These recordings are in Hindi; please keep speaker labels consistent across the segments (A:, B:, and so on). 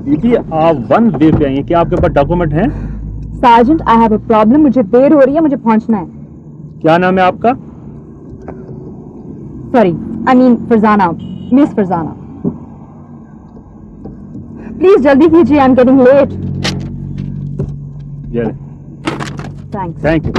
A: दीदी आप वन वे पे आई हैं, क्या आपके पास डॉक्यूमेंट हैं?
B: Sergeant, I have a problem, मुझे देर हो रही है, मुझे पहुंचना है।
A: क्या नाम है आपका?
B: Sorry, I mean Farzana, miss Farzana. Please जल्दी कीजिए, I am getting late. Thanks.
A: Thank you.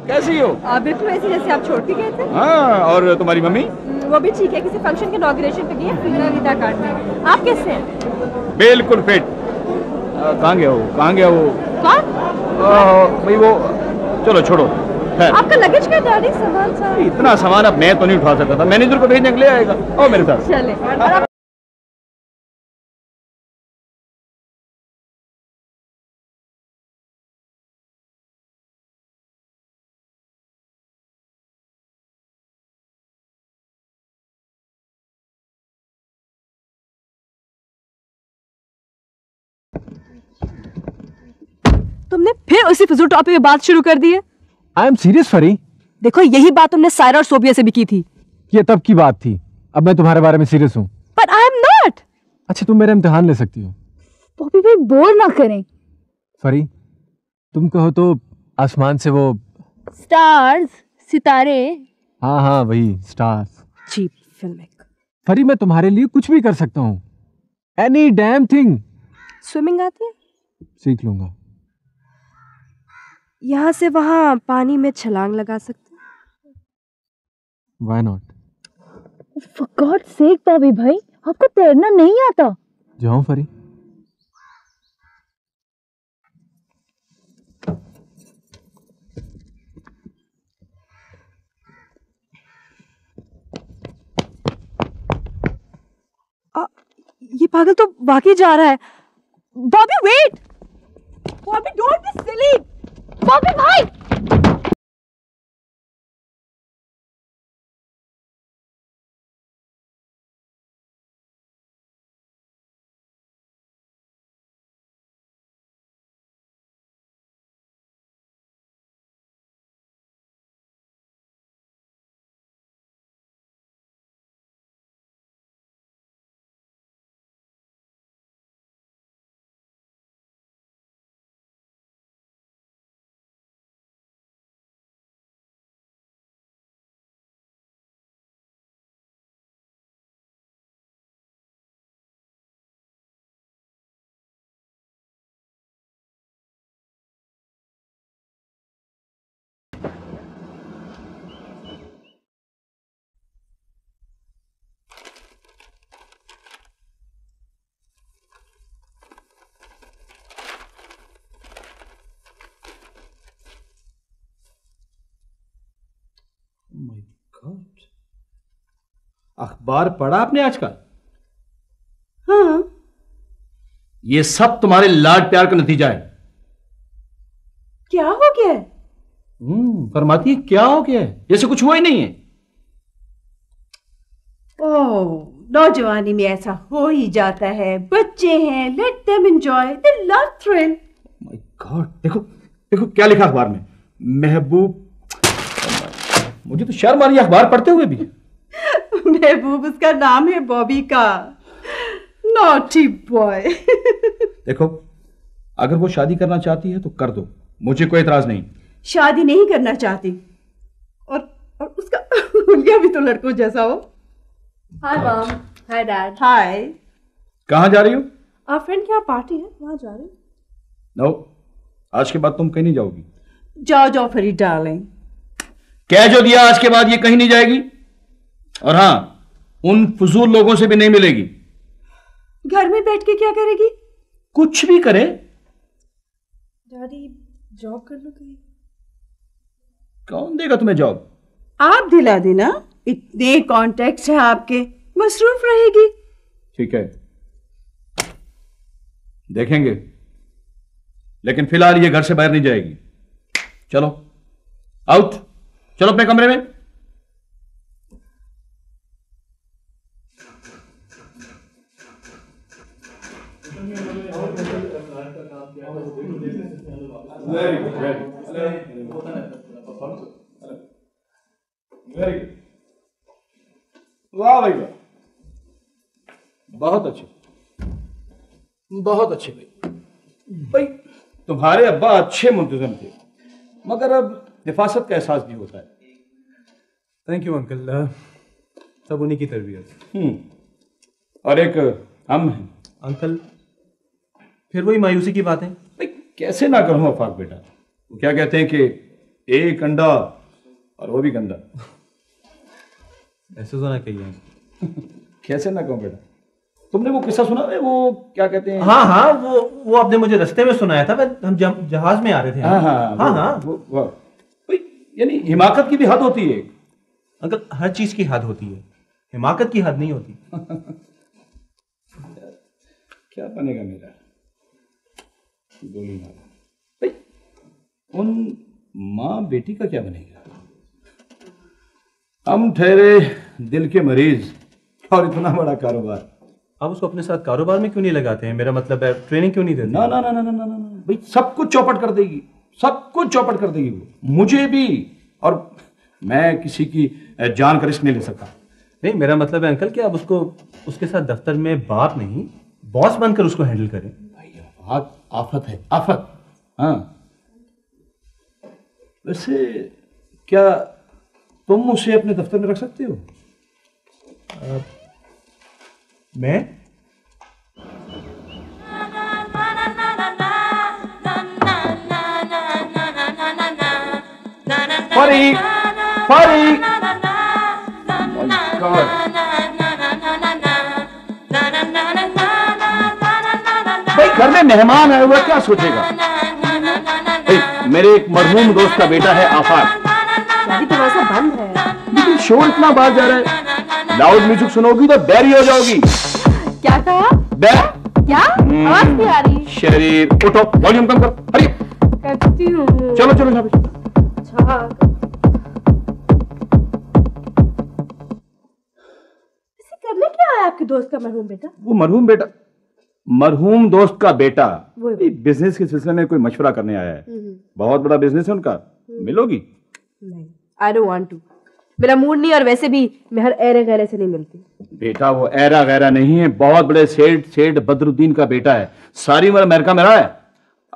C: कैसी हो?
B: आप बिल्कुल ऐसे जैसे आप छोड़ के गए थे।
C: हाँ, और तुम्हारी मम्मी?
B: वो भी ठीक है, किसी फंक्शन के इनॉग्रेशन पे गई है, फिर विदा काटने। आप कैसे हैं?
C: बिल्कुल फिट। कहाँ गया वो? कहाँ गया वो?
B: कौन?
C: भाई वो, चलो छोड़ो।
B: आपका लगेज का डैडी सामान था।
C: इतना सामान अब मैं तो नहीं उठा सकता था, मैनेजर को भेजने के लिए आएगा। आओ मेरे साथ।
B: चले। तुमने फिर उसी फिजूल टॉपिक पे बात शुरू कर दी है।
D: आई एम सीरियस फरी।
B: देखो यही बात तुमने सायरा और सोबिया से भी की थी।
D: ये तब की बात थी, अब मैं तुम्हारे बारे में सीरियस हूँ।
B: पर आई एम नॉट।
D: अच्छा तुम मेरा इम्तिहान ले सकती हो।
B: पॉपी भाई बोर ना करें।
D: फरी तुम कहो तो आसमान से वो
B: स्टार्स, सितारे।
D: हाँ हाँ वही स्टार्स।
B: चीप फिल्मिक।
D: फरी मैं तुम्हारे लिए कुछ भी कर सकता हूँ, एनी डैम थिंग।
B: स्विमिंग आती है?
D: सीख लूंगा।
B: यहाँ से वहां पानी में छलांग लगा सकते हैं।
D: Why not?
B: For God's sake Bobby भाई, आपको तैरना नहीं आता?
D: जाओ फरी।
B: ये पागल तो वाकई जा रहा है। Bobby wait. Bobby don't be silly. Bobby भाई।
C: अखबार पढ़ा आपने आज का?
B: हाँ।
C: ये सब तुम्हारे लाड प्यार का नतीजा है।
B: क्या हो गया है?
C: फरमाती है क्या हो गया है, जैसे कुछ हुआ ही नहीं है।
B: ओह, नौजवानी में ऐसा हो ही जाता है। बच्चे हैं, let them enjoy, they love thrill.
C: My God, देखो देखो क्या लिखा अखबार में, महबूब। मुझे तो शर्म आ रही है अखबार पढ़ते हुए भी।
B: महबूब उसका नाम है बॉबी का। Naughty boy.
C: देखो, अगर वो शादी करना चाहती है तो कर दो, मुझे कोई एतराज नहीं।
B: शादी नहीं करना चाहती, और उसका हुलिया भी तो लड़कों जैसा हो। Hi mom, hi dad. Hi.
C: कहाँ जा रही हो?
B: आप फ्रेंड के यहाँ पार्टी है, वहां जा रही हूँ।
C: नो, आज के बाद तुम कहीं नहीं जाओगी।
B: जाओ जाओ फरी डार्लिंग।
C: कह जो दिया, आज के बाद ये कहीं नहीं जाएगी। और हाँ, उन फजूल लोगों से भी नहीं मिलेगी।
B: घर में बैठ के क्या करेगी?
C: कुछ भी करे।
B: डैडी जॉब कर लो कहीं।
C: कौन देगा तुम्हें जॉब?
B: आप दिला देना, इतने कॉन्टेक्ट्स हैं आपके, मसरूफ रहेगी।
C: ठीक है, देखेंगे, लेकिन फिलहाल ये घर से बाहर नहीं जाएगी। चलो आउट, चलो अपने कमरे में। वेरी गुड, वेरी गुड, वाह भाई वाह, बहुत अच्छे, बहुत अच्छे भाई। भाई तुम्हारे अब्बा अच्छे मुंतजम थे, मगर अब हिफाजत का एहसास भी होता है।
E: थैंक यू अंकल, सब उन्हीं की तरबियत।
C: और एक हम हैं।
E: अंकल फिर वही मायूसी की बातें।
C: भाई कैसे ना कहूँ अफाक बेटा, वो क्या कहते हैं कि एक अंडा और वो भी गंदा।
E: ऐसे तो ना कहिए।
C: कैसे ना कहूँ बेटा, तुमने वो किस्सा सुना है, वो क्या कहते हैं?
E: हाँ हाँ, वो आपने मुझे रास्ते में सुनाया था, हम जहाज में आ रहे थे।
C: हाँ हाँ
E: हाँ हाँ।
C: भाई यानी हिमाकत की भी हद होती है
E: अंकल, हर चीज की हद होती है, हिमाकत की हद नहीं होती।
C: क्या बनेगा मेरा गोली मारा। भाई उन माँ बेटी का क्या बनेगा? हम ठहरे दिल के मरीज और इतना बड़ा कारोबार।
E: आप उसको अपने साथ कारोबार में क्यों नहीं लगाते हैं? मेरा मतलब है ट्रेनिंग क्यों नहीं देते?
C: ना ना ना ना ना ना ना भाई, सब कुछ चौपट कर देगी, सब कुछ चौपट कर देगी वो, मुझे भी। और मैं किसी की जान का रिस्क नहीं ले सकता।
E: नहीं, मेरा मतलब है अंकल कि आप उसको उसके साथ दफ्तर में बाप नहीं बॉस बनकर उसको हैंडल करें।
C: भाई आफत है, आफत। हाँ, वैसे क्या तुम उसे अपने दफ्तर में रख सकते हो?
E: मैं?
C: फरी, फरी, भाई घर में मेहमान आया हुआ, क्या सोचेगा? भाई मेरे एक मरहूम दोस्त का बेटा है आफाक।
B: दरवाजा बंद है।
C: लेकिन शोर इतना बाहर जा रहा है, लाउड म्यूजिक सुनोगी तो बैरी हो जाओगी।
B: क्या कहा? क्या आवाज नहीं आ रही?
C: शरीर उठो, वॉल्यूम कम कर। अरे
B: करती हूँ।
C: चलो चलो शाबाश।
B: अच्छा, इसे करने क्या आया आपके दोस्त का मरहूम बेटा?
C: वो मरहूम बेटा, मरहूम दोस्त का बेटा
B: वो
C: बिजनेस के सिलसिले में कोई मशवरा करने आया है। बहुत बड़ा बिजनेस है उनका, मिलोगी?
B: नहीं, आई डोंट वांट टू। मेरा मूड नहीं, और वैसे भी मैं हर ऐरे गैरे से नहीं मिलती।
C: बेटा वो ऐरा गैरा नहीं है, बहुत बड़े सेठ बदरुद्दीन का बेटा है। सारी उम्र अमेरिका में रहा है,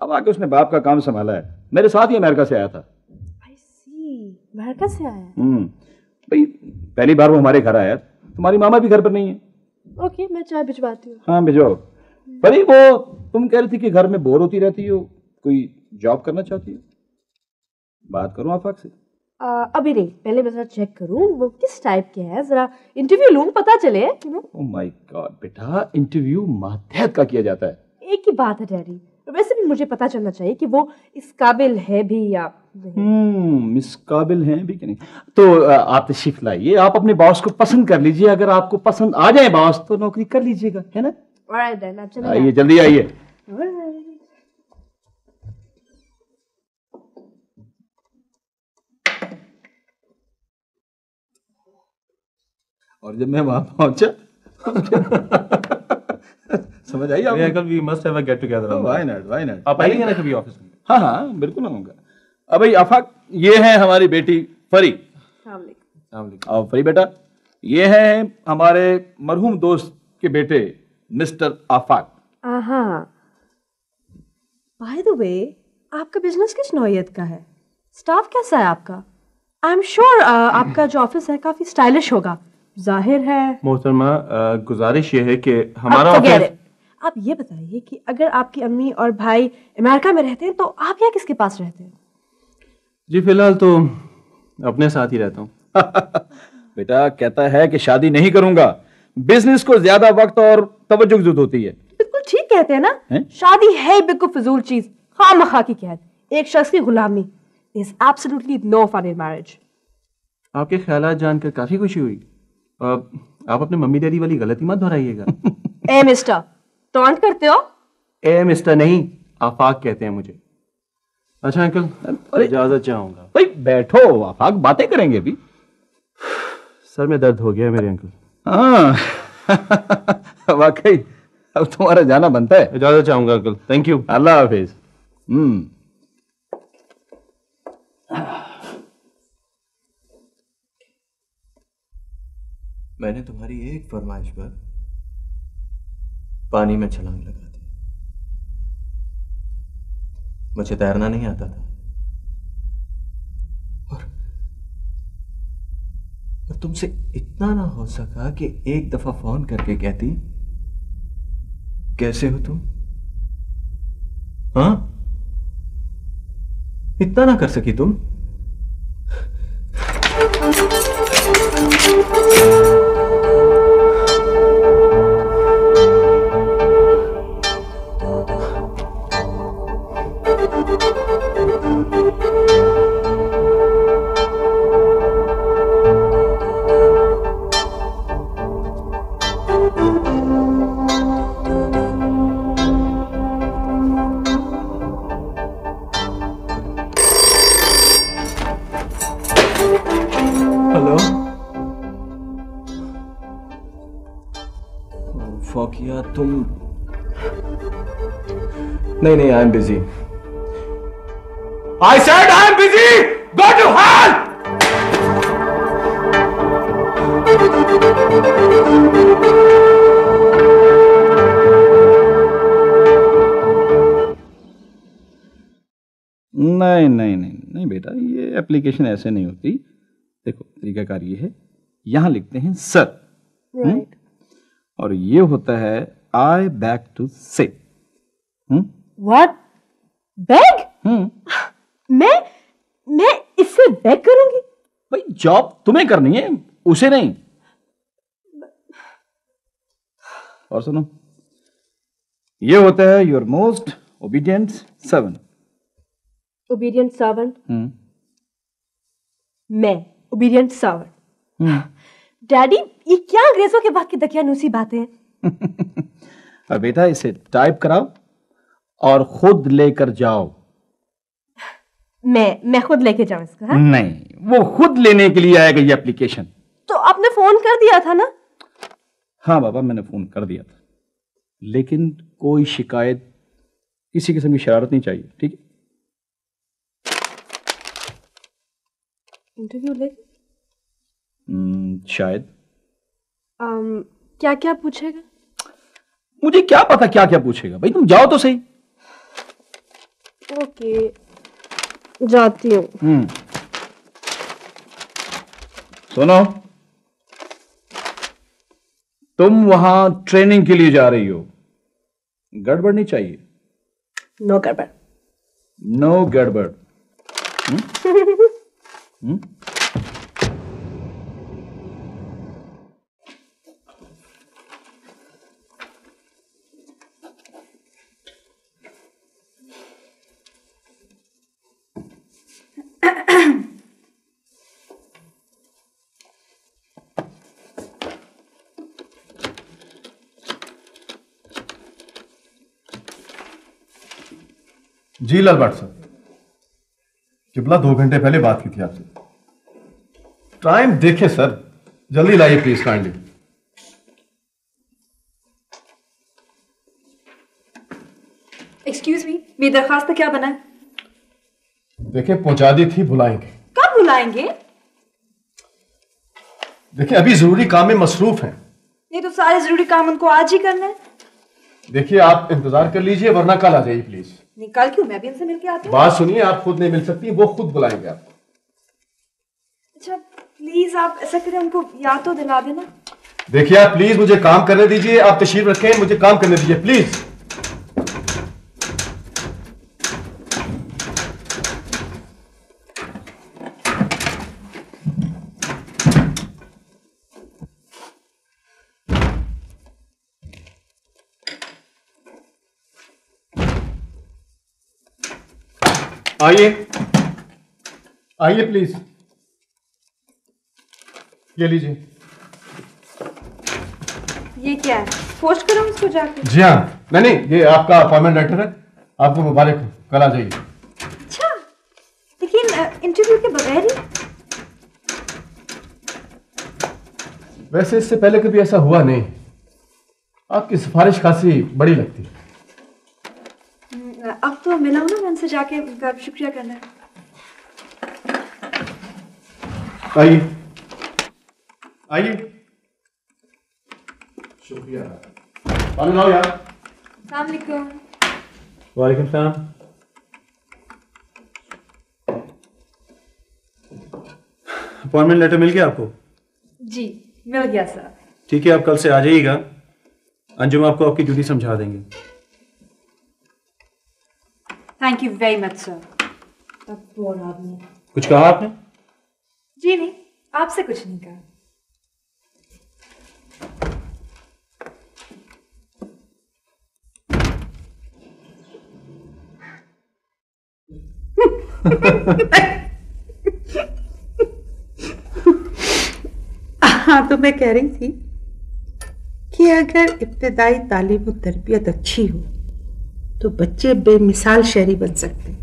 C: अब आके उसने बाप का काम संभाला है। मेरे साथ ही अमेरिका से आया था।
B: आई सी, अमेरिका से आया?
C: भाई पहली बार वो हमारे घर आया। तुम्हारी मामा भी घर पर नहीं है।
B: ओके, मैं चाय भिजवाती हूँ।
C: हाँ भिजवाओ। परी वो तुम कह रही थी कि घर में बोर होती रहती हो, कोई जॉब करना चाहती हो? बात करूं आफाक से?
B: अभी नहीं, पहले मैं जरा चेक करूं वो किस टाइप के हैं, जरा इंटरव्यू लूं, पता चले।
C: ओह माय गॉड बेटा, इंटरव्यू मातहत का किया जाता है।
B: एक ही बात है डैडी, वैसे भी मुझे पता चलना चाहिए कि वो इस काबिल है भी या
C: मिस काबिल हैं भी कि नहीं? तो आप तशरीफ लाइए, आप अपने बॉस को पसंद कर लीजिए। अगर आपको पसंद आ जाए बॉस तो नौकरी कर लीजिएगा, है ना?
B: Alright then, अब चलें।
C: आइए, जल्दी आइए।
B: Alright.
C: और जब मैं वहां पहुंचा समझ आई
E: अरे
C: आप?
E: Uncle, we must have a get together.
C: Why not, why not?
E: आप आइए ना कभी ऑफिस में।
C: हाँ हाँ, बिल्कुल आऊंगा। अब भाई आफाक, ये है हमारी बेटी परी। और परी बेटा, ये है हमारे मरहूम दोस्त के बेटे mister Afaq.
B: By the way, आपका बिजनेस किस नौयत का है? स्टाफ कैसा है आपका? आई एम श्योर आपका जो ऑफिस है काफी स्टाइलिश होगा, जाहिर है।
E: मोहतरमा, गुजारिश ये है कि हमारा
B: अब forget
E: ऑफिस।
B: it. आप ये बताइए कि अगर आपकी अम्मी और भाई अमेरिका में रहते हैं तो आप यहाँ किसके पास रहते हैं?
E: जी फिलहाल तो अपने साथ ही रहता हूँ।
C: बेटा कहता है कि शादी नहीं करूंगा, बिजनेस को ज्यादा वक्त और तवज्जो की जरूरत होती है।
B: बिल्कुल ठीक कहते हैं ना?
C: हैं?
B: शादी है ही बिल्कुल फिजूल चीज, खामखा की कैद, एक शख्स की गुलामी। There's absolutely no fun in marriage.
E: आपके ख्यालात जानकर काफी खुशी हुई। आप अपने मम्मी डैडी वाली गलती मत दोहराइएगा।
B: ए मिस्टर, टॉन्ट करते हो?
E: ए मिस्टर नहीं, आफाक कहते हैं मुझे। अच्छा अंकल, इजाजत चाहूंगा।
C: भाई बैठो, आफाक बातें करेंगे अभी।
E: सर में दर्द हो गया है मेरे अंकल।
C: हाँ वाकई अब तुम्हारा जाना बनता है।
E: इजाजत चाहूंगा अंकल, थैंक यू।
C: अल्लाह हाफिज।
F: मैंने तुम्हारी एक फरमाइश पर पानी में छलांग लगा दी। मुझे तैरना नहीं आता था और तुमसे इतना ना हो सका कि एक दफा फोन करके कहती, कैसे हो तुम? हाँ, इतना ना कर सकी तुम? हेलो फोकिया, तुम? नहीं, I am busy. I said I am busy, go to hell!
C: नहीं बेटा, ये एप्लीकेशन ऐसे नहीं होती। देखो तरीकाकार ये है, यहां लिखते हैं सर,
B: Right.
C: और ये होता है आई बैक टू से।
B: What? Beg? मैं इससे बेग करूंगी?
C: भाई जॉब तुम्हें करनी है, उसे नहीं। और सुनो, ये होता है your most obedient servant.
B: Obedient servant? मैं obedient servant? डैडी, ये क्या अंग्रेजों के बाद की दकियानूसी बातें हैं?
C: और बेटा इसे टाइप कराओ और खुद लेकर जाओ।
B: मैं खुद लेके जाऊं इसको? हाँ?
C: नहीं, वो खुद लेने के लिए आएगा ये एप्लीकेशन।
B: तो आपने फोन कर दिया था ना?
C: हाँ बाबा, मैंने फोन कर दिया था, लेकिन कोई शिकायत, किसी किस्म की शरारत नहीं चाहिए, ठीक है?
B: इंटरव्यू ले?
C: शायद।
B: क्या क्या पूछेगा?
C: मुझे क्या पता क्या क्या पूछेगा, भाई तुम जाओ तो सही।
B: ओके, जाती हूँ।
C: सुनो, तुम वहां ट्रेनिंग के लिए जा रही हो, गड़बड़ नहीं चाहिए।
B: नो गड़बड़।
C: नो गड़बड़।
G: जी लाल भट्ट साहब, किबला 2 घंटे पहले बात की थी आपसे। टाइम देखे सर, जल्दी लाइए प्लीज काइंडली।
B: एक्सक्यूज मी, मेरी दरखास्त का क्या बना है?
G: देखिए पहुंचा दी थी, बुलाएंगे।
B: कब बुलाएंगे?
G: देखिए अभी जरूरी काम में मसरूफ हैं।
B: ये तो सारे जरूरी काम उनको आज ही करना है।
G: देखिए आप इंतजार कर लीजिए, वरना कल आ जाइए प्लीज।
B: नहीं, कल क्यों? मैं भी उनसे मिलके आती हूँ।
G: बात सुनिए, आप खुद नहीं मिल सकती, वो खुद बुलाएंगे आपको।
B: अच्छा प्लीज आप ऐसा करें, उनको याद तो दिला देना।
G: देखिए आप प्लीज मुझे काम करने दीजिए, आप तशरीफ रखें, मुझे काम करने दीजिए प्लीज। आइए आइए प्लीज, ये लीजिए।
B: ये क्या है? पोस्ट करूँ इसको जाके?
G: जी हाँ, नहीं, ये आपका अपॉइंटमेंट लेटर है, आपको मुबारक हो, कल आ जाइए।
B: अच्छा, लेकिन इंटरव्यू के बगैर ही?
G: वैसे इससे पहले कभी ऐसा हुआ नहीं, आपकी सिफारिश खासी बड़ी लगती है।
B: अब तो मिला हूं ना, मैं उनसे जाके उनका शुक्रिया करना है।
G: आइए आइए, शुक्रिया। पानी लाओ यार।
B: अस्सलाम वालेकुम।
E: वालेकुम सलाम। अपॉइंटमेंट लेटर मिल गया आपको?
B: जी मिल गया सर।
E: ठीक है, आप कल से आ जाइएगा, अंजुम आपको आपकी ड्यूटी समझा देंगे।
B: Thank you very much sir. अब वो आदमी।
E: कुछ कहा आपने?
B: जी नहीं, आपसे कुछ नहीं कहा।
H: हाँ, तो मैं कह रही थी कि अगर इब्तदाई तालीम और तरबियत अच्छी हो तो बच्चे बेमिसाल शहरी बन सकते हैं।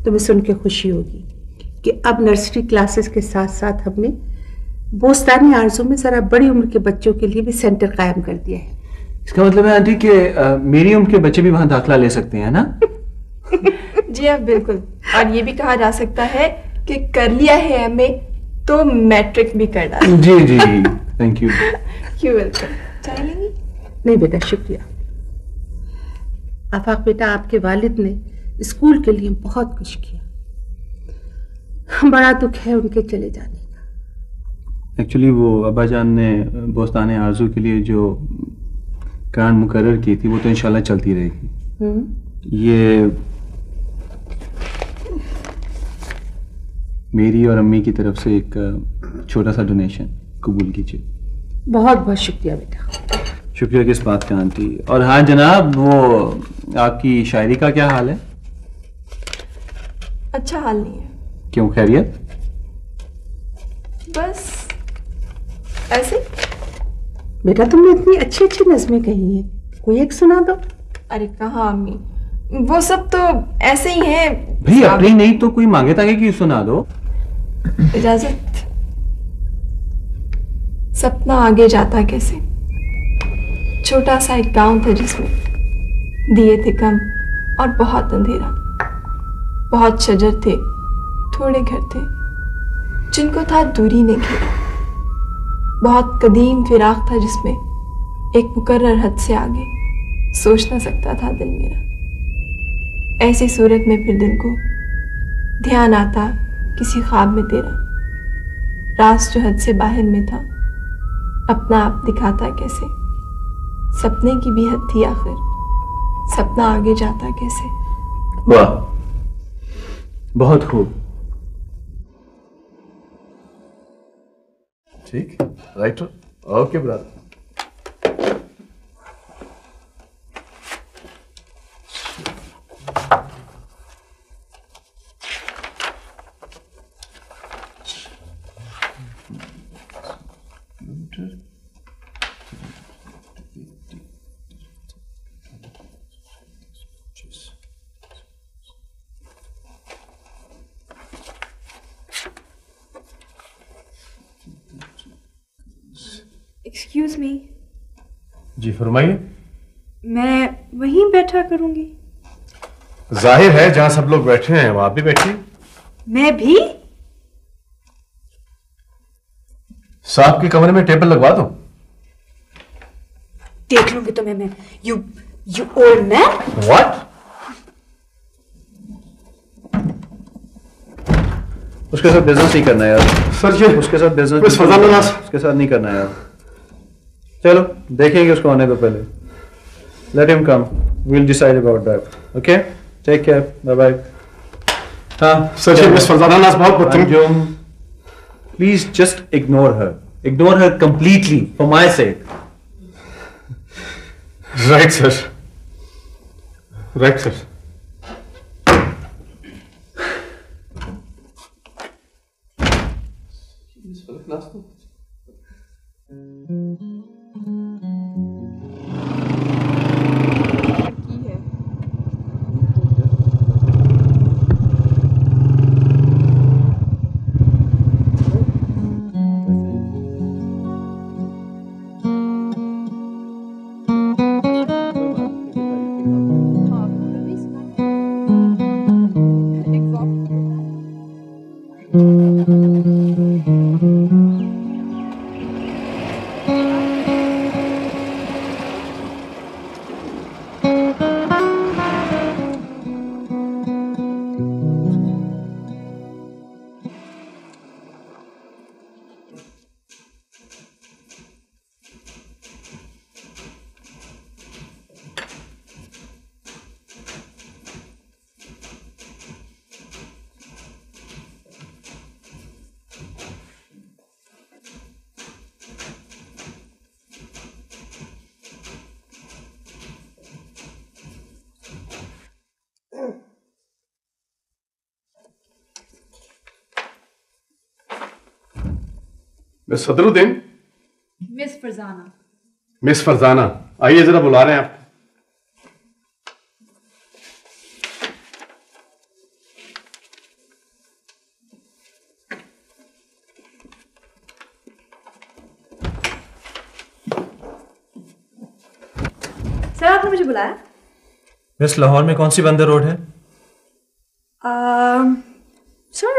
H: तुम्हें सुन के खुशी होगी कि अब नर्सरी क्लासेस के साथ साथ हमने बोस्तानी आरजू में जरा बड़ी उम्र के बच्चों के लिए भी सेंटर कायम कर दिया है।
F: इसका मतलब है आंटी कि मेरी उम्र के बच्चे भी वहां दाखिला ले सकते हैं ना?
I: जी हाँ बिल्कुल, और ये भी कहा जा सकता है कि कर लिया है एमए तो मैट्रिक भी कर डाला।
F: जी जी, थैंक यू।
I: क्यों वेलकम। चाय लेंगी?
H: नहीं बेटा, शुक्रिया। आफाक बेटा, आपके वालिद ने स्कूल के लिए बहुत कुछ किया, बड़ा दुख है उनके चले जाने का।
E: एक्चुअली वो अब्बा जान ने बोस्ताने आरजू के लिए जो ग्रांट मुकर्रर की थी वो तो इंशाल्लाह चलती रहेगी। ये मेरी और अम्मी की तरफ से एक छोटा सा डोनेशन कबूल कीजिए।
H: बहुत बहुत शुक्रिया बेटा।
E: शुक्रिया किस बात का आंटी। और हाँ जनाब, वो आपकी शायरी का क्या हाल है?
I: अच्छा हाल नहीं है।
E: क्यों, खैरियत?
I: बस ऐसे।
H: बेटा तुमने इतनी अच्छी अच्छी नज़में कही हैं, कोई एक सुना दो।
I: अरे कहाँ अम्मी, वो सब तो ऐसे ही हैं।
E: भाई अपनी नहीं तो कोई मांगे ताकि कि सुना दो।
I: इजाजत। सपना आगे जाता कैसे, छोटा सा एक गांव था जिसमें दिए थे कम और बहुत अंधेरा, बहुत शजर थे, थोड़े घर थे जिनको था दूरी ने घेरा, बहुत कदीम फिराक था जिसमें एक मुकर्रर हद से आगे सोच ना सकता था दिल मेरा। ऐसी सूरत में फिर दिल को ध्यान आता किसी ख्वाब में तेरा, राज जो हद से बाहर में था अपना आप दिखाता कैसे, सपने की भी हद थी आखिर, सपना आगे जाता कैसे।
E: वाह, बहुत खूब।
G: ठीक, right, okay brother.
I: Excuse me,
G: जी फरमाइए।
I: मैं वहीं बैठा करूंगी।
G: जाहिर है जहां सब लोग बैठे हैं वहां भी बैठिए।
I: मैं भी?
G: साहब के कमरे में टेबल लगवा दो।
I: देख लूंगी तुम्हें मैं। You old man.
G: व्हाट?
E: उसके साथ बिजनेस नहीं करना यार।
G: सर जी
E: उसके साथ बिजनेस उसके साथ नहीं करना यार। चलो देखेंगे उसको आने दो पहले। Let him come, we'll decide about that. Okay, take care, bye bye. हाँ
G: सर जी, मिस फरजाना नाज बहुत बदतमीज।
E: Please just ignore her completely for my sake.
G: Right sir, right sir. Miss Sadruddin.
B: Miss Farzana.
G: Miss Farzana आइए, जरा बुला रहे हैं आप।
B: सर आपने मुझे बुलाया?
E: मिस, लाहौर में कौन सी बंदर रोड है?
B: सर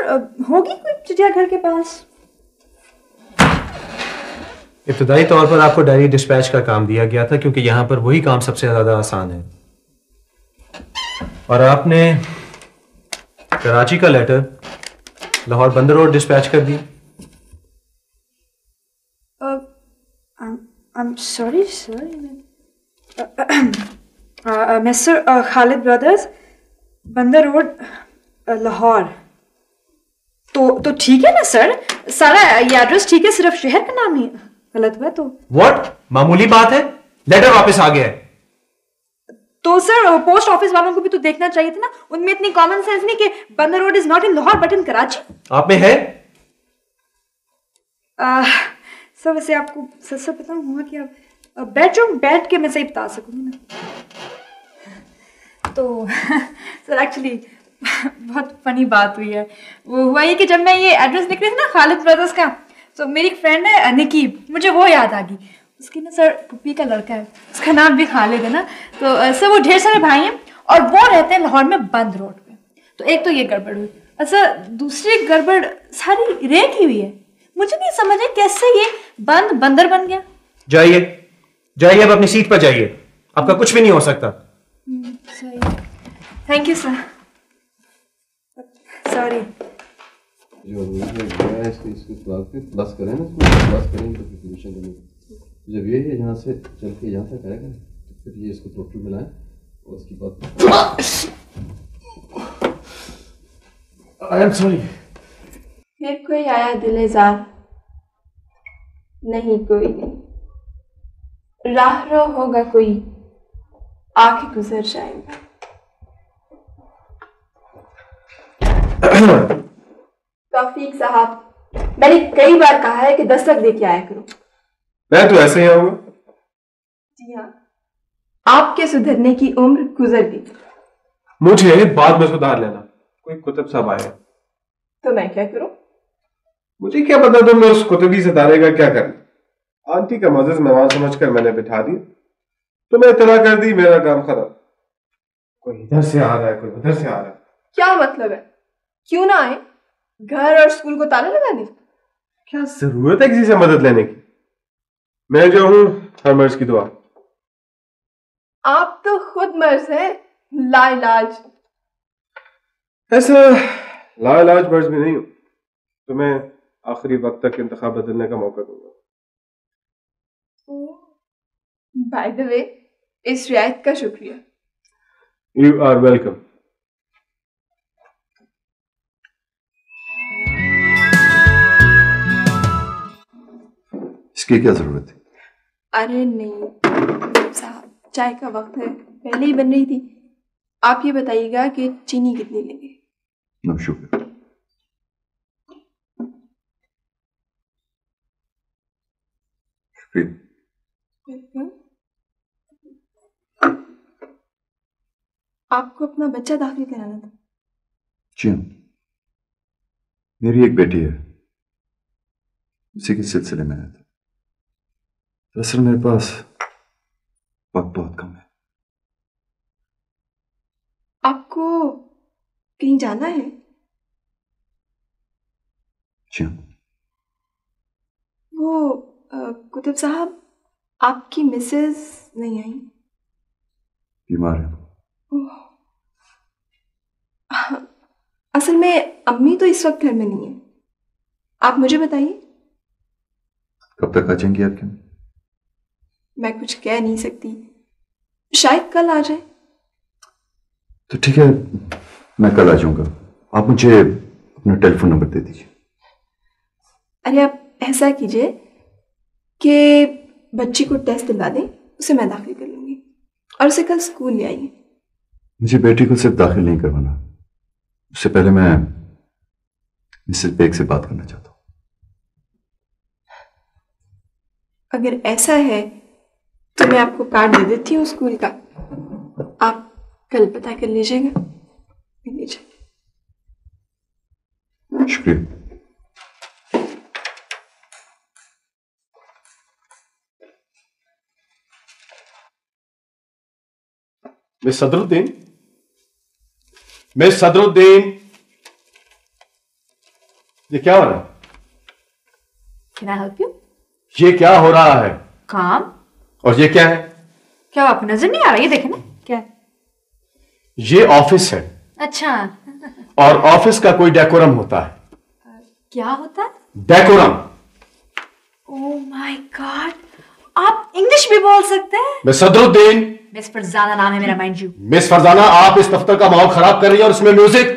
B: होगी कोई चिड़ियाघर के पास।
E: इब्तदाई तौर पर आपको डायरी डिस्पैच का काम दिया गया था क्योंकि यहां पर वही काम सबसे ज्यादा आसान है, और आपने कराची का लेटर लाहौर बंदर रोड डिस्पैच कर दी।
I: I'm sorry sir। Mister Khalid brothers, बंदर रोड, लाहौर। तो ठीक है ना सर? सारा ये एड्रेस ठीक है, सिर्फ शहर का नाम ही गलत हुआ तो।
E: व्हाट? मामूली बात है, लेटर वापस आ गया है।
I: तो सर पोस्ट ऑफिस वालों को भी तो देखना चाहिए था ना, उनमें इतनी कॉमन सेंस नहीं कि बंदर road is not in Lahore but in Karachi.
E: आप में है?
I: सर वैसे आपको सच बताऊं, हुआ कि आप बेडरूम बैठ के मैं सही बता सकूंगी ना। तो सर एक्चुअली बहुत फनी बात हुई है। वो हुआ ये कि जब मैं ये एड्रेस लिख रही थी ना खालिद ब्रदर्स का, तो मेरी एक फ्रेंड है निकी, मुझे वो याद आ गई। उसकी ना सर पुप्पी का लड़का है, उसका नाम भी खालिद है ना। तो सर वो ढेर सारे भाई हैं और वो रहते हैं लाहौर में बंद रोड पे। तो एक तो ये गड़बड़ हुई, अच्छा दूसरी गड़बड़ सारी रे की हुई है। मुझे नहीं समझ है कैसे ये बंदर बन गया।
E: जाइए जाइए, अब अपनी सीट पर जाइए, आपका कुछ भी नहीं हो सकता।
I: सही, thank you sir. Sorry.
G: Plus करें ना, प्लस करेंगे तो फिर जब ये यहाँ से चल के यहाँ तक आएगा तो फिर ये इसको टोटल मिलाएं और उसके बाद आई एम सॉरी।
I: फिर कोई आया दिलेजार? नहीं कोई नहीं, राह रो होगा कोई, आके गुजर जाएगा। तौफीक साहब, मैंने कई बार कहा है कि दस्तक दे के आया करो।
G: मैं तो ऐसे ही आऊंगा।
I: जी हाँ, आपके सुधरने की उम्र गुजर गई।
G: मुझे बाद में सुधार लेना। कोई कुतुब साहब आए
I: तो मैं क्या करूं?
G: मुझे क्या पता तुमने उस कुतुबी सितारे का क्या करना। आंटी का मज़ीद मेहमान समझकर मैंने बिठा दी, तो मैं इत्तला कर दी, मेरा काम खत्म। कोई इधर से आ रहा है, कोई उधर से आ रहा है।
I: क्या मतलब है? क्यों ना आए? घर और स्कूल को ताला लगाने?
G: क्या जरूरत है किसी से मदद लेने की? मैं जो हूं हर मर्ज की दुआ।
I: आप तो खुद मर्ज हैं, लाइलाज।
G: ऐसा लाइलाज मर्ज भी नहीं हूं, तो मैं आखिरी वक्त तक इंतखाब बदलने का मौका दूंगा।
I: बाय द वे, इस रियायत का शुक्रिया।
G: You are welcome.
J: इसकी क्या जरूरत है?
I: अरे नहीं साहब, चाय का वक्त है, पहले ही बन रही थी। आप ये बताइएगा कि चीनी कितनी लेंगे?
J: No sugar.
I: आपको अपना बच्चा दाखिल कराना था?
J: जी हाँ, मेरी एक बेटी है, उसी के सिलसिले में आया था। दरअसल मेरे पास वक्त बहुत कम है।
I: आपको कहीं जाना है?
J: जी हाँ।
I: वो कुतुब साहब, आपकी मिसेज नहीं आई?
J: बीमार है।
I: असल में अम्मी तो इस वक्त घर में नहीं है। आप मुझे बताइए।
J: कब तक आ जाएंगी आपके?
I: मैं कुछ कह नहीं सकती, शायद कल आ जाए।
J: तो ठीक है, मैं कल आ जाऊंगा। आप मुझे अपना टेलीफोन नंबर दे दीजिए।
I: अरे आप ऐसा कीजिए कि बच्ची को टेस्ट दिलवा दें, उसे मैं दाखिल कर लूंगी और उसे कल स्कूल ले आइए।
J: मुझे बेटी को सिर्फ दाखिल नहीं करवाना, उससे पहले मैं मिसेस बेग से बात करना चाहता हूँ।
I: अगर ऐसा है तो मैं आपको कार्ड दे देती हूँ स्कूल का, आप कल पता कर लीजिएगा।
J: शुक्रिया।
G: मिस सदरुद्दीन, मिस सदरुद्दीन, ये क्या हो रहा है?
B: Can I help you?
G: ये क्या हो रहा है?
B: काम।
G: और ये क्या है?
B: क्या आपको नजर नहीं आ रहा? ये देखें ना, क्या है?
G: ये ऑफिस है।
B: अच्छा।
G: और ऑफिस का कोई डेकोरम होता है।
B: क्या होता है?
G: डेकोरम।
B: ओह माय गॉड, आप इंग्लिश भी बोल सकते हैं?
G: मिस सदरुद्दीन।
B: मिस फरजाना नाम है मेरा, माइंड यू।
G: मिस फरजाना, आप इस दफ्तर का माहौल खराब कर रही है और इसमें म्यूजिक।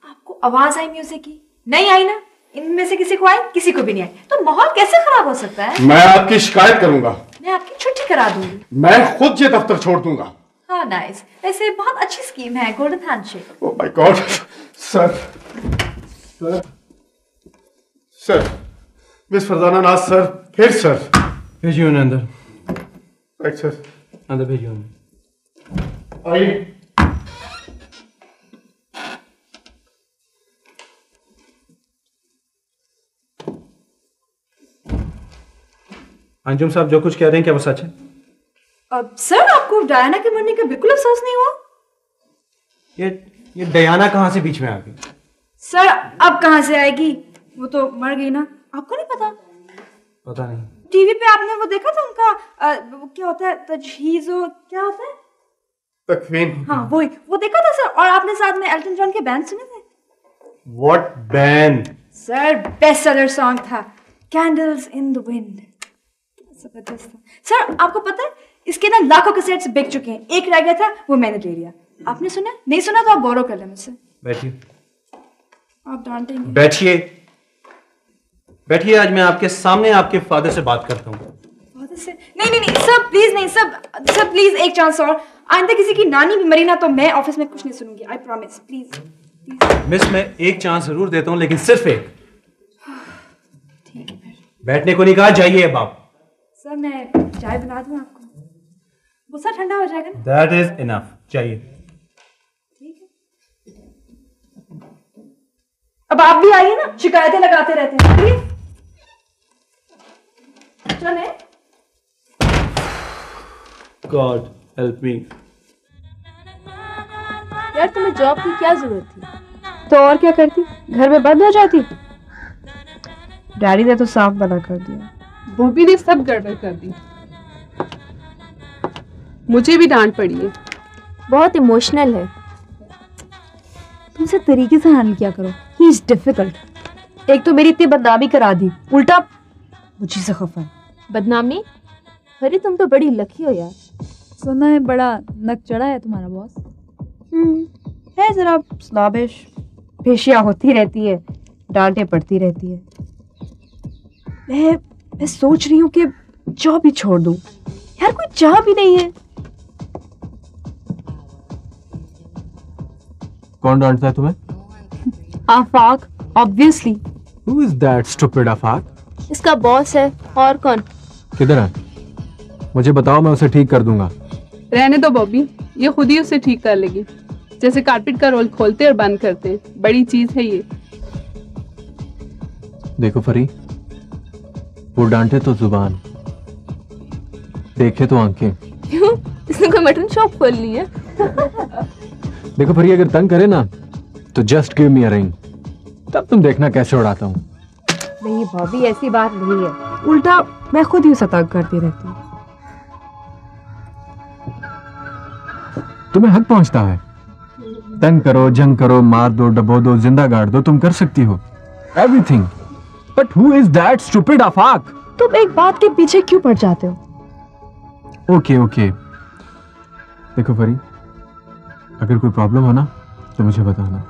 B: आपको आवाज आई म्यूजिक की? नहीं आई ना? इनमें से किसी को आई? किसी को भी नहीं आई, तो माहौल कैसे खराब हो सकता है?
G: मैं आपकी शिकायत करूंगा।
B: मैं आपकी छुट्टी करा दूंगी।
G: मैं खुद ये दफ्तर छोड़ दूंगा।
B: हाँ नाइस, वैसे बहुत अच्छी स्कीम है, golden handshake.
G: Oh my God sir, sir, sir, miss Farzana नाज सर, फिर सर।
E: भेजिए उन्हें अंदर।
G: राइट सर,
E: अंदर भेजिए उन्हें।
G: आइए।
E: अंजुम साहब जो कुछ कह रहे हैं क्या वो सच है?
B: अब सर, आपको डायना के मरने का बिल्कुल अफसोस नहीं हुआ?
E: ये डयाना कहाँ से बीच में आ गई?
B: सर अब कहाँ से आएगी, वो तो मर गई ना। आपको नहीं पता?
E: पता नहीं।
B: टीवी पे आपने वो देखा था उनका वो क्या होता है, तजहीज़, क्या होता है,
G: तकवीन।
B: हाँ वो देखा था सर। और आपने साथ में एल्टन जॉन के बैंड सुने थे?
G: What band?
B: Sir best seller song था, कैंडल्स इन द विंड। जबरदस्त था सर। आपको पता है इसके ना लाखों कैसेट्स बिक चुके हैं, एक रह गया था, वो मैंने ले लिया। आपने सुना? नहीं सुना तो आप बोरो कर लें मुझसे।
E: बैठिए।
B: आप डांटेंगे।
E: बैठिए, बैठिए। आज मैं आपके सामने आपके फादर से बात करता हूँ।
B: फादर से? नहीं सर प्लीज नहीं, सब प्लीज एक चांस और। आइंदा किसी की नानी भी मरी ना तो मैं ऑफिस में कुछ नहीं सुनूंगी, आई प्रॉमिस। प्लीज
E: मिस, मैं एक चांस जरूर देता हूँ, लेकिन सिर्फ एक।
B: ठीक है फिर।
E: बैठने को नहीं कहा, जाइए अब आप।
B: सर मैं चाय बना दूं आपको? गुस्सा ठंडा हो जाएगा ना?
E: दैट इज इनफ, चाहिए।
B: ठीक है, अब आप भी आइए ना, शिकायतें लगाते रहते हैं। चले।
E: God help me.
I: यार तुम्हें जॉब की क्या जरूरत थी?
B: तो और क्या करती, घर में बंद हो जाती। डैडी ने तो साफ मना कर दिया।
K: बॉबी ने सब गड़बड़ कर दी, मुझे भी डांट पड़ी है।
I: बहुत इमोशनल है।
B: तुमसे तरीके से हैंडल किया करो। He is difficult. एक तो मेरी इतनी बदनामी करा दी, उल्टा मुझे से खफा है।
I: बदनामी? अरे तुम तो बड़ी लकी हो यार।
B: सुना है बड़ा नक चढ़ा है तुम्हारा बॉस। है जरा स्नॉबिश, पेशियां होती रहती है, डांटे पड़ती रहती है। मैं सोच रही हूँ कि जॉब ही छोड़ दूं। यार कोई चाह भी नहीं है।
D: कौन डांटता है तुम्हें?
B: Afaq, obviously.
D: Who is that stupid Afaq?
I: इसका बॉस है, और कौन?
D: किधर है? मुझे बताओ, मैं उसे ठीक कर दूंगा।
K: रहने दो बॉबी, ये खुद ही उसे ठीक कर लेगी। जैसे कारपेट का रोल खोलते और बंद करते हैं, बड़ी चीज है ये।
D: देखो फरी, वो डांटे तो जुबान, देखे तो आंखें।
I: क्यों? इसने कोई मटन शॉप खोल ली है?
D: देखो फरी, अगर तंग करे ना तो just give me a ring, तब तुम देखना कैसे उड़ाता हूँ।
B: नहीं भाभी, ऐसी बात नहीं है। उल्टा मैं खुद ही उसे तंग करती रहती हूँ।
D: तुम्हें हक पहुंचता है। तंग करो, जंग करो, मार दो, डबो दो, जिंदा गाड़ दो, तुम कर सकती हो everything. But who is that stupid Afaq?
B: तुम एक बात के पीछे क्यों पड़ जाते हो?
D: ओके देखो फरी, अगर कोई प्रॉब्लम हो ना तो मुझे बताना।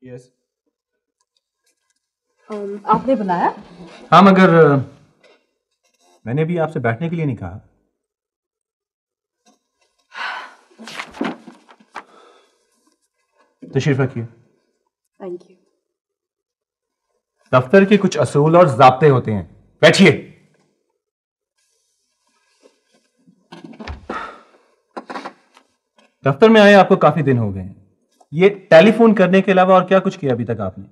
E: यस।
B: आपने बुलाया?
E: हाँ, मगर मैंने भी आपसे बैठने के लिए नहीं कहा। तशरीफ रखिए।
B: Thank you.
E: दफ्तर के कुछ असूल और ज़ाब्ते होते हैं, बैठिए। दफ्तर में आए आपको काफी दिन हो गए हैं। ये टेलीफोन करने के अलावा और क्या कुछ किया अभी तक आपने?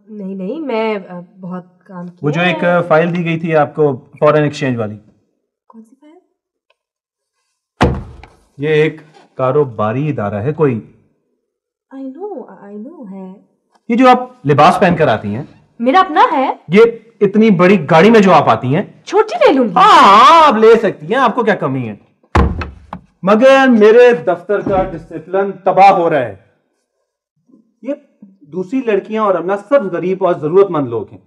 B: नहीं, मैं बहुत काम किया।
E: वो जो एक फाइल दी गई थी आपको फॉरेन एक्सचेंज वाली।
B: कौन सी फाइल?
E: ये एक कारोबारी इदारा है कोई।
B: आई नो है।
E: ये जो आप लिबास पहनकर आती हैं,
B: मेरा अपना है।
E: ये इतनी बड़ी गाड़ी में जो आप आती हैं,
B: छोटी ले लूंगी।
E: हाँ, आप ले सकती हैं, आपको क्या कमी है। मगर मेरे दफ्तर का डिसिप्लिन तबाह हो रहा है। ये दूसरी लड़कियां और अमना सब गरीब और जरूरतमंद लोग हैं।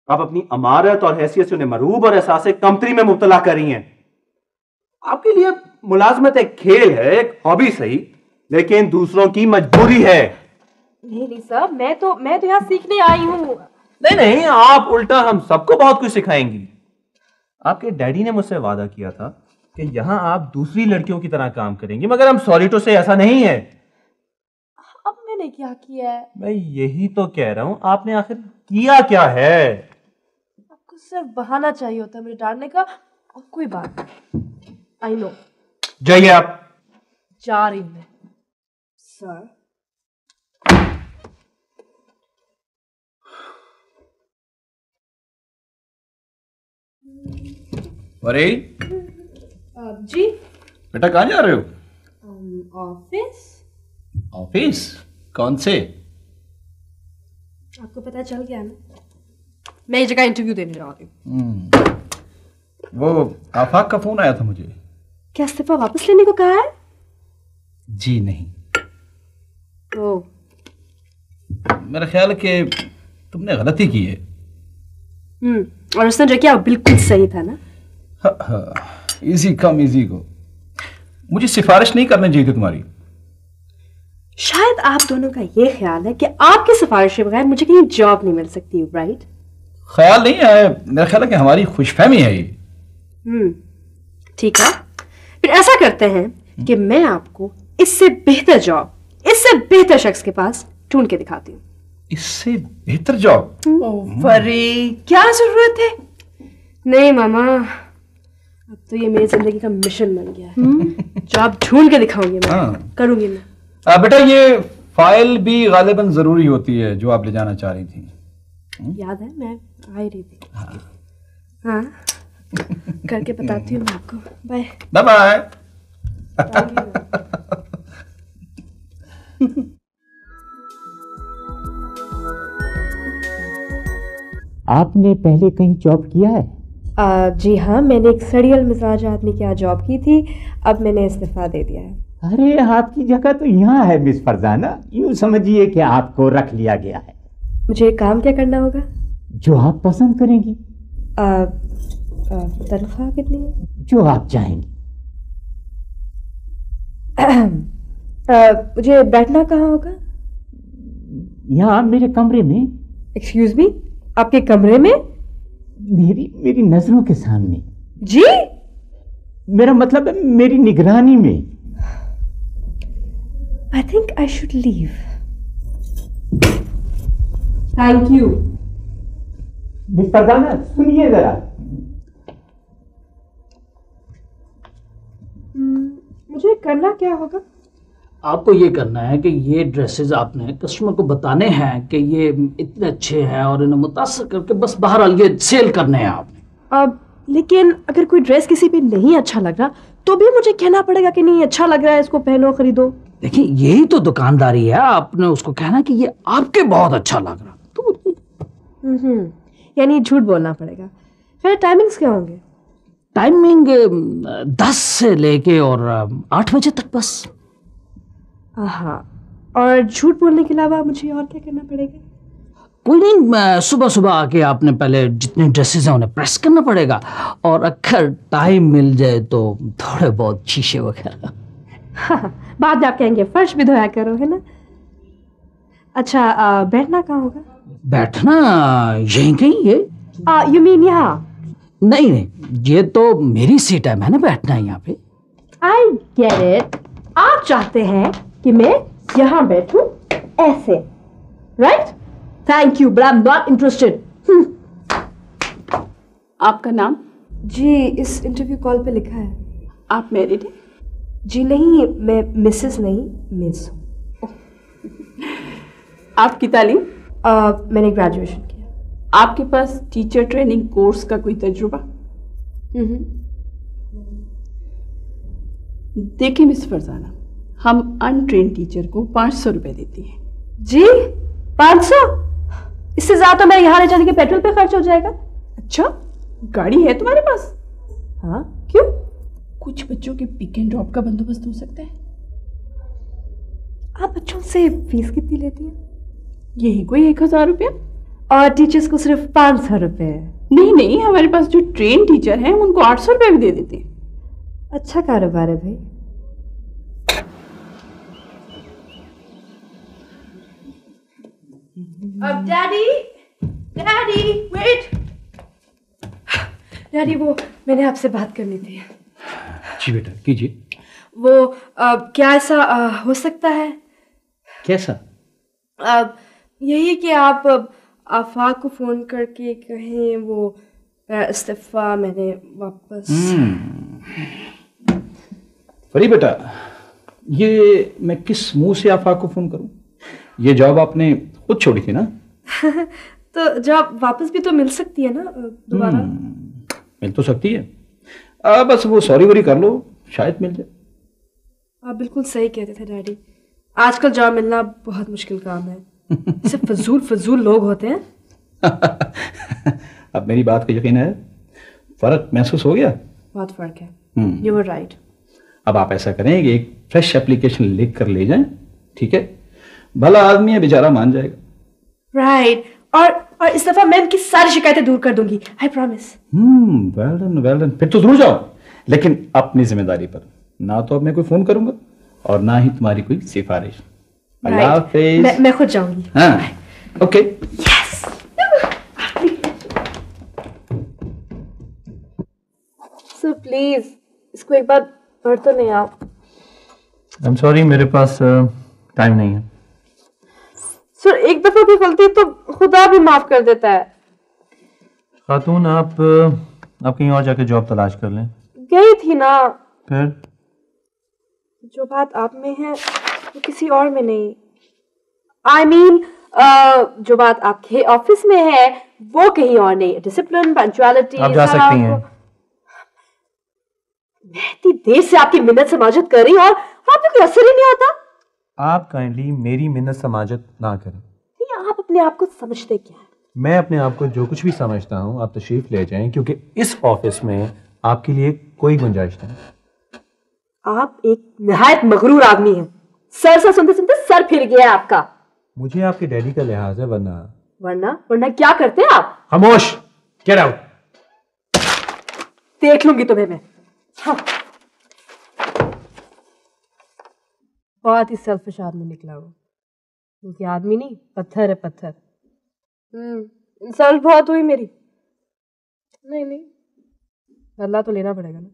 E: आप अपनी अमारत और हैसियत से उन्हें मरूब और एहसास कमतरी में मुब्तला कर रही हैं। आपके लिए मुलाजमत एक खेल है, एक हॉबी सही, लेकिन दूसरों की मजबूरी है।
B: नहीं सर, मैं तो यहाँ सीखने आई हूँ।
E: नहीं, आप उल्टा हम सबको बहुत कुछ सिखाएंगी। आपके डैडी ने मुझसे वादा किया था कि यहाँ आप दूसरी लड़कियों की तरह काम करेंगी, मगर हम सॉरी टू से ऐसा नहीं है।
B: अब मैंने क्या किया है?
E: मैं यही तो कह रहा हूं, आपने आखिर किया क्या है?
B: आपको सिर्फ बहाना चाहिए होता है मुझे डांटने का, और कोई बात नहीं। I know.
E: जाइए आप।
B: जा रही हूं मैं सर।
C: अरे
B: जी
C: बेटा, कहाँ जा रहे हो?
B: ऑफिस।
C: ऑफिस? कौन से?
B: आपको पता चल गया ना, मैं एक जगह इंटरव्यू देने जा रही हूँ।
C: वो आफाक का फोन आया था मुझे।
B: क्या इस्तीफा वापस लेने को कहा है?
C: जी नहीं,
B: ओ,
C: मेरा ख्याल है कि तुमने गलती की है।
B: और उसने जो किया बिल्कुल सही था ना।
C: इजी कम इजी को। मुझे सिफारिश नहीं करनी चाहिए थी तुम्हारी।
B: शायद आप दोनों का ये ख्याल है कि आपकी सिफारिश के बगैर मुझे कहीं जॉब नहीं मिल सकती, राइट?
C: ख्याल नहीं है, मेरा ख्याल है कि हमारी खुशफहमी है ये।
B: ठीक है, फिर ऐसा करते हैं कि मैं आपको इससे बेहतर जॉब, इससे बेहतर शख्स के पास ढूंढ के दिखाती हूँ।
C: इससे बेहतर जॉब?
B: फरी, क्या जरूरत है? नहीं मामा, अब तो ये मेरी जिंदगी का मिशन बन गया है। जॉब ढूंढ के दिखाऊंगी मैं। करूंगी मैं।
C: बेटा, ये फाइल भी गालिबन जरूरी होती है जो आप ले जाना चाह रही थी।
B: याद है, मैं आ ही रही थी। हाँ करके बताती हूँ मैं आपको। Bye
C: bye bye.
L: आपने पहले कहीं जॉब किया है?
M: जी हाँ, मैंने एक सड़ियल मिजाज आदमी के यहाँ जॉब की थी, अब मैंने इस्तीफा दे दिया है।
L: अरे आपकी जगह तो यहाँ है मिस फरजाना, यूँ समझिए कि आपको रख लिया गया है।
M: मुझे काम क्या करना होगा?
L: जो आप पसंद करेंगी।
M: तनख्वाह कितनी है?
L: जो आप चाहेंगी।
M: मुझे बैठना कहाँ होगा?
L: यहाँ मेरे कमरे में।
M: एक्सक्यूज मी, आपके कमरे में?
L: मेरी नजरों के सामने।
M: जी?
L: मेरा मतलब है मेरी निगरानी में।
M: I think I should leave. Thank you.
L: Miss Farzana सुनिए जरा।
M: मुझे करना क्या होगा?
N: आपको ये करना है कि ये ड्रेसेस आपने कस्टमर को बताने हैं कि ये इतने अच्छे हैं और इन्हें मुतासर करके बस बहरहाल ये सेल करने हैं आपने।
M: अब लेकिन अगर कोई ड्रेस किसी पे नहीं अच्छा लग रहा तो भी मुझे कहना पड़ेगा कि नहीं अच्छा लग रहा है, इसको पहनो, खरीदो।
N: देखिए यही तो दुकानदारी है, आपने उसको कहना कि ये आपके बहुत अच्छा लग रहा तो
M: यानी झूठ बोलना पड़ेगा। फिर टाइमिंग्स क्या होंगे?
N: टाइमिंग 10 से लेके और 8 बजे तक बस।
M: हाँ, और झूठ बोलने के अलावा मुझे और क्या करना पड़ेगा?
N: कोई नहीं, सुबह सुबह आके आपने पहले जितने ड्रेसेस हैं उन्हें प्रेस करना पड़ेगा और अगर टाइम मिल जाए तो थोड़े बहुत शीशे वगैरह।
M: हाँ, बाद में आप कहेंगे फर्श भी धोया करो, है ना? अच्छा, बैठना कहाँ होगा?
N: बैठना यहीं कहीं है।
M: यू मीन यहाँ?
N: नहीं, ये तो मेरी सीट है, मैंने बैठना है यहाँ पे।
M: I get it. आप चाहते हैं कि मैं यहाँ बैठूं ऐसे, right? Thank you, but I am not interested.
K: आपका नाम?
M: जी इस इंटरव्यू कॉल पे लिखा है।
K: आप मैरिड हैं?
M: जी नहीं, मैं मिसेस नहीं मिस हूँ।
K: आपकी तालीम?
M: मैंने ग्रेजुएशन किया।
K: आपके पास टीचर ट्रेनिंग कोर्स का कोई तजुर्बा? देखिए मिस फरजाना, हम अनट्रेन टीचर को 500 रुपए देती हैं।
M: जी 500? इससे ज्यादा तो मेरे यहाँ ले जाने के पेट्रोल पे खर्च हो जाएगा।
K: अच्छा, गाड़ी है तुम्हारे पास?
M: हाँ, क्यों?
K: कुछ बच्चों के पिक एंड ड्रॉप का बंदोबस्त हो सकता है।
M: आप बच्चों से फीस कितनी लेती हैं?
K: यही कोई 1000 रुपया।
M: और टीचर्स को सिर्फ 500 रुपए?
K: नहीं, हमारे पास जो ट्रेन टीचर हैं उनको 800 रुपए भी दे देते हैं।
M: अच्छा कारोबार है भाई।
B: अब डैडी वेट।
M: डैडी, वो मैंने आपसे बात करनी थी।
C: जी बेटा कीजिए।
B: वो क्या ऐसा हो सकता है?
C: कैसा?
B: यही कि आप आफाक को फोन करके कहें वो इस्तीफा मैंने वापस।
C: फरी बेटा, ये मैं किस मुंह से आफाक को फोन करूं? ये जॉब आपने खुद छोड़ी थी ना?
B: तो जॉब वापस भी तो मिल सकती है ना दोबारा?
C: मिल तो सकती है, बस वो सॉरी वरी कर लो, शायद मिल जाए।
B: आप बिल्कुल सही कहते थे डैडी, आजकल जॉब मिलना बहुत मुश्किल काम है। सिर्फ फजूल लोग होते हैं।
C: अब मेरी बात का यकीन है, फर्क महसूस हो गया?
B: बहुत फर्क है। You were right.
C: अब आप ऐसा करें कि एक फ्रेश एप्लीकेशन लिख कर ले जाएं, ठीक है? भला आदमी है, बेचारा मान जाएगा।
B: राइट, और इस दफा मैं इनकी सारी शिकायतें दूर कर दूंगी, आई प्रॉमिस।
C: Well done. फिर तो जरूर जाओ, लेकिन अपनी जिम्मेदारी पर। ना तो अब मैं कोई फोन करूंगा और ना ही तुम्हारी कोई सिफारिश। अल्लाह हाफिज।
B: मैं खुद जाऊंगी।
C: हाँ, ओके।
B: यस।
M: सर प्लीज इसको एक बार पढ़ तो नहीं आप?
E: आई एम सॉरी, मेरे पास टाइम नहीं है।
M: सर एक दफा की गलती तो खुदा भी माफ कर देता है।
E: खातून, आप कहीं और जाके जॉब तलाश कर लें।
M: गई थी ना।
E: फिर?
M: जो बात आप में है वो किसी और में नहीं। I mean, जो बात आपके ऑफिस में है वो कहीं और नहीं। Discipline, punctuality.
E: आप जा सकती हैं।
M: मैं इतनी देर से आपकी मिन्नत समाजत कर रही हूँ और आपको कोई असर ही नहीं होता।
E: आप काइंडली मेरी मिन्नत समाजत ना करें।
M: नहीं, आप अपने आप को समझते क्या है?
E: मैं अपने आप को जो कुछ भी समझता हूँ आप तशरीफ ले जाएं, क्योंकि इस ऑफिस में आपके लिए कोई गुंजाइश नहीं।
M: आप एक निहायत मगरूर आदमी हैं। सर से सुनते सुनते सर फिर गया है आपका।
E: मुझे आपके डैडी का लिहाज है, वरना
M: वरना क्या करते हैं आप?
E: खामोश, गेट आउट।
M: देख लूंगी तुम्हें मैं। हाँ। बहुत ही सेल्फिश आदमी निकला वो, क्योंकि आदमी नहीं पत्थर है, पत्थर। इंसल्ट बहुत हुई मेरी। नहीं, बदला तो लेना पड़ेगा ना।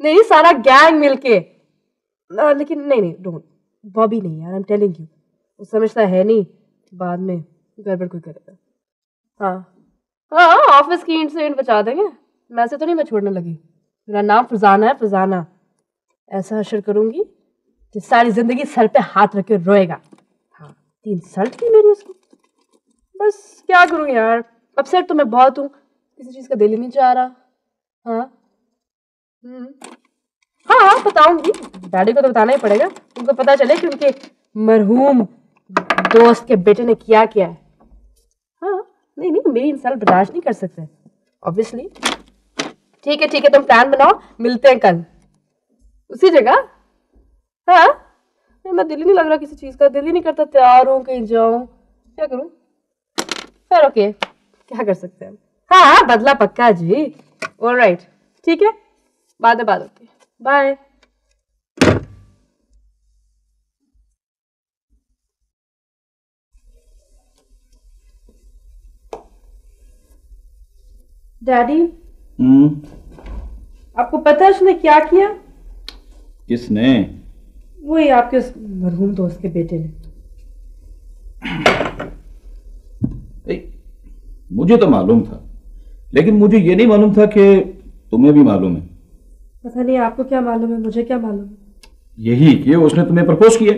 M: नहीं, सारा गैंग मिलके। लेकिन नहीं, डोंट। बॉबी नहीं यार, आई एम टेलिंग यू। वो समझता है नहीं, बाद में गड़बड़ कोई करेगा। हाँ, ऑफिस की ईंट से ईंट बचा देंगे। वैसे तो नहीं मैं छोड़ने लगी। मेरा नाम फरजाना है, फरजाना। ऐसा हशर करूंगी कि सारी जिंदगी सर पे हाथ रख के रोएगा। हाँ, 3 इंसल्ट की मेरी उसको। बस क्या करूं यार, अपसेट तो मैं बहुत हूँ, किसी चीज का दिल ही नहीं चाह रहा। हाँ, बताऊंगी। डैडी को तो बताना ही पड़ेगा, उनको पता चले कि उनके मरहूम दोस्त के बेटे ने किया क्या है। हाँ, नहीं, मेरी इंसल्ट बर्दाश्त नहीं कर सकते ऑब्वियसली। ठीक है, तुम प्लान बनाओ, मिलते हैं कल उसी जगह। हाँ, मैं दिल ही नहीं लग रहा किसी चीज का, दिल ही नहीं करता तैयार हूँ कहीं जाऊं, क्या करूं? फिर ओके, क्या कर सकते हैं। हाँ, बदला पक्का जी। ऑलराइट, ठीक है, बाद में बात होती है। बाय। डैडी, आपको पता है उसने क्या किया?
C: किसने?
M: वही आपके उस मरहूम दोस्त के बेटे ने।
C: मुझे तो मालूम था, लेकिन मुझे ये नहीं मालूम था कि तुम्हें भी मालूम है।
M: पता नहीं आपको क्या मालूम है, मुझे क्या मालूम है।
C: यही कि उसने तुम्हें प्रपोज किया।